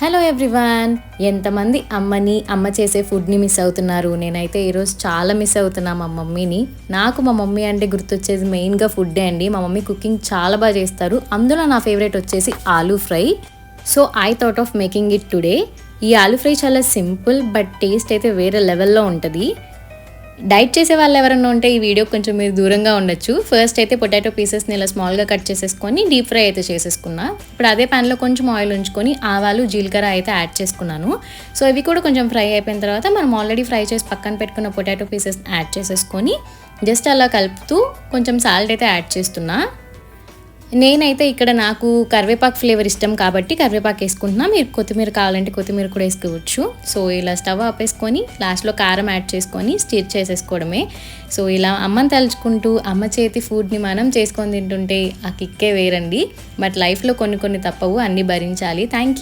Hello everyone, ఎంతమంది అమ్మ చేసే ఫుడ్ని మిస్ అవుతున్నారు? నేనైతే ఈరోజు చాలా మిస్ అవుతున్నా మా మమ్మీని. నాకు మా మమ్మీ అంటే గుర్తొచ్చేది మెయిన్గా ఫుడ్డే అండి. మా మమ్మీ కుకింగ్ చాలా బాగా చేస్తారు. అందులో నా ఫేవరెట్ వచ్చేసి aloo fry. So I thought of making it today. ఈ ఆలూ ఫ్రై చాలా సింపుల్ బట్ టేస్ట్ అయితే వేరే లెవెల్లో ఉంటుంది. డైట్ చేసే వాళ్ళు ఎవరైనా ఉంటే ఈ వీడియో కొంచెం మీరు దూరంగా ఉండొచ్చు. ఫస్ట్ అయితే పొటాటో పీసెస్ని ఇలా స్మాల్గా కట్ చేసేసుకొని డీప్ ఫ్రై అయితే చేసేసుకున్నా. ఇప్పుడు అదే ప్యాన్లో కొంచెం ఆయిల్ ఉంచుకొని ఆవాలు జీలకర్ర అయితే యాడ్ చేసుకున్నాను. సో ఇవి కూడా కొంచెం ఫ్రై అయిపోయిన తర్వాత మనం ఆల్రెడీ ఫ్రై చేసి పక్కన పెట్టుకున్న పొటాటో పీసెస్ యాడ్ చేసేసుకొని జస్ట్ అలా కలుపుతూ కొంచెం సాల్ట్ అయితే యాడ్ చేస్తున్నా. నేనైతే ఇక్కడ నాకు కరివేపాకు ఫ్లేవర్ ఇష్టం కాబట్టి కరివేపాకు వేసుకుంటున్నా. మీరు కొత్తిమీర కావాలంటే కొత్తిమీర కూడా వేసుకోవచ్చు. సో ఇలా స్టవ్ ఆపేసుకొని లాస్ట్లో కారం యాడ్ చేసుకొని స్టిర్ చేసేసుకోవడమే. సో ఇలా అమ్మని తలుచుకుంటూ అమ్మ చేతి ఫుడ్ని మనం చేసుకొని తింటుంటే ఆ కిక్కే వేరండి. బట్ లైఫ్లో కొన్ని తప్పవు, అన్నీ భరించాలి. Thank you.